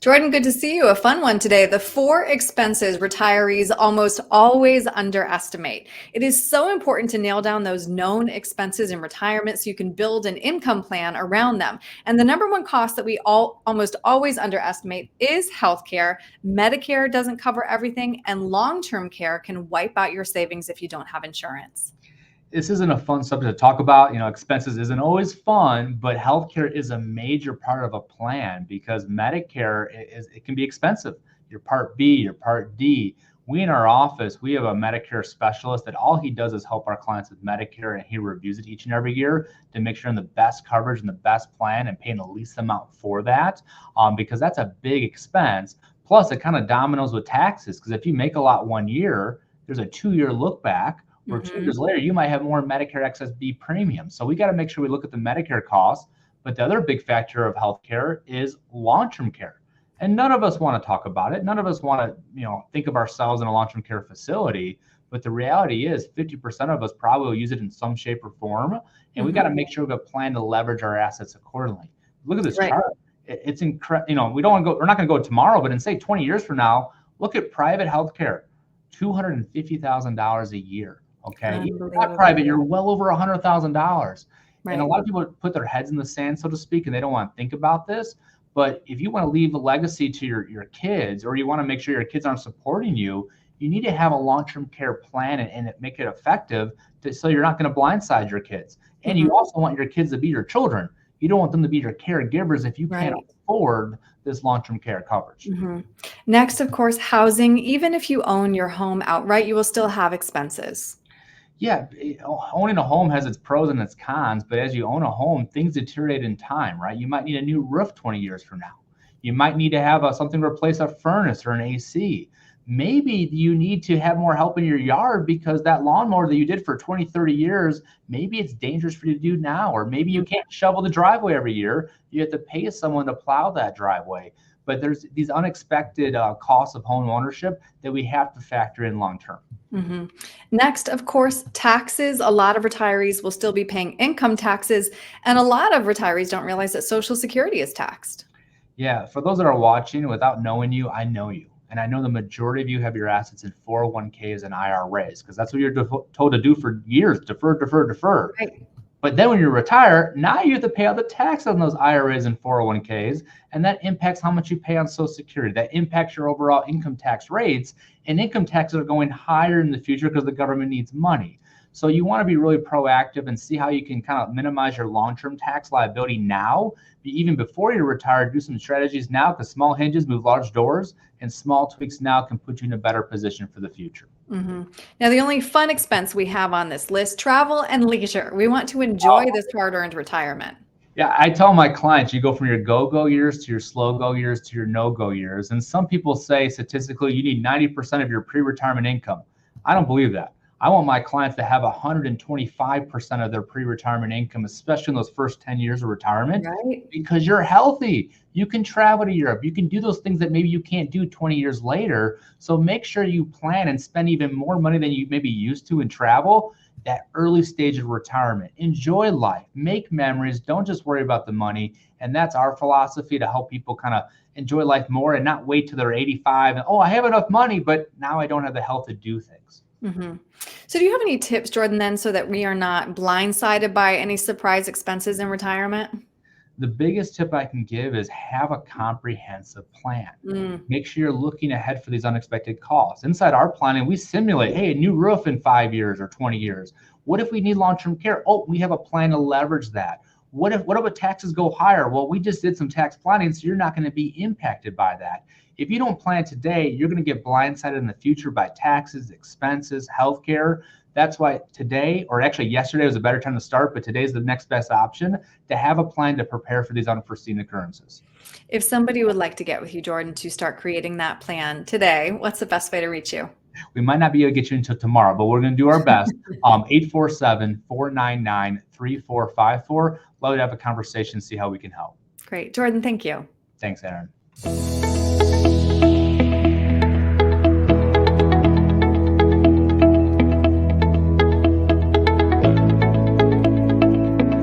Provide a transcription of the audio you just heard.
Jordan, good to see you. A fun one today. The 4 expenses retirees almost always underestimate. It is so important to nail down those known expenses in retirement so you can build an income plan around them. And the number one cost that we all almost always underestimate is healthcare. Medicare doesn't cover everything, and long-term care can wipe out your savings if you don't have insurance. This isn't a fun subject to talk about. Expenses isn't always fun, but healthcare is a major part of a plan because Medicare it can be expensive. Your Part B, your Part D. We in our office, we have a Medicare specialist that all he does is help our clients with Medicare, and he reviews it each and every year to make sure in the best coverage and the best plan and paying the least amount for that, because that's a big expense. Plus, it kind of dominoes with taxes because if you make a lot one year, there's a 2-year look back where 2 years later, you might have more Medicare Excess B premium. So we got to make sure we look at the Medicare costs. But the other big factor of healthcare is long-term care. And none of us want to talk about it. None of us want to, think of ourselves in a long-term care facility. But the reality is 50% of us probably will use it in some shape or form. And we got to make sure we have a plan to leverage our assets accordingly. Look at this chart. It's incredible. We don't want to go, we're not going to go tomorrow, but in say 20 years from now, look at private healthcare, $250,000 a year. Okay, if you're not private, you're well over $100,000. And a lot of people put their heads in the sand, so to speak, and they don't want to think about this. But if you want to leave a legacy to your kids, or you want to make sure your kids aren't supporting you, you need to have a long-term care plan and make it effective so you're not going to blindside your kids. And you also want your kids to be your children. You don't want them to be your caregivers if you can't afford this long-term care coverage. Next, of course, housing. Even if you own your home outright, you will still have expenses. Yeah, owning a home has its pros and its cons, but as you own a home, things deteriorate in time, right? You might need a new roof 20 years from now. You might need to have something to replace a furnace or an AC. Maybe you need to have more help in your yard because that lawnmower that you did for 20, 30 years, maybe it's dangerous for you to do now, or maybe you can't shovel the driveway every year. You have to pay someone to plow that driveway. But there's these unexpected costs of home ownership that we have to factor in long term. Next, of course, taxes. A lot of retirees will still be paying income taxes, and a lot of retirees don't realize that Social Security is taxed. Yeah, for those that are watching, without knowing you, I know you. And I know the majority of you have your assets in 401ks and IRAs because that's what you're told to do for years, defer, defer, defer. But then when you retire, now you have to pay out the tax on those IRAs and 401ks, and that impacts how much you pay on Social Security. That impacts your overall income tax rates, and income taxes are going higher in the future because the government needs money. So you want to be really proactive and see how you can kind of minimize your long-term tax liability now. Even before you're retired, do some strategies now because small hinges move large doors, and small tweaks now can put you in a better position for the future. Now, the only fun expense we have on this list, travel and leisure. We want to enjoy this hard-earned retirement. Yeah, I tell my clients, you go from your go-go years to your slow-go years to your no-go years. And some people say statistically you need 90% of your pre-retirement income. I don't believe that. I want my clients to have 125% of their pre-retirement income, especially in those first 10 years of retirement, because you're healthy. You can travel to Europe. You can do those things that maybe you can't do 20 years later. So make sure you plan and spend even more money than you maybe used to in travel. That early stage of retirement. Enjoy life, make memories, don't just worry about the money. And that's our philosophy to help people kind of enjoy life more and not wait till they're 85 and, oh, I have enough money, but now I don't have the health to do things. So do you have any tips, Jordan, then, so that we are not blindsided by any surprise expenses in retirement? The biggest tip I can give is have a comprehensive plan. Make sure you're looking ahead for these unexpected costs. Inside our planning, we simulate, hey, a new roof in 5 years or 20 years. What if we need long-term care? Oh, we have a plan to leverage that. What if taxes go higher? Well, we just did some tax planning, so you're not going to be impacted by that. If you don't plan today, you're going to get blindsided in the future by taxes, expenses, healthcare. That's why today, or actually yesterday was a better time to start, but today's the next best option to have a plan to prepare for these unforeseen occurrences. If somebody would like to get with you, Jordan, to start creating that plan today, what's the best way to reach you? We might not be able to get you until tomorrow, but we're going to do our best. 847-499-3454. Love to have a conversation, see how we can help. Great. Jordan, thank you. Thanks, Aaron.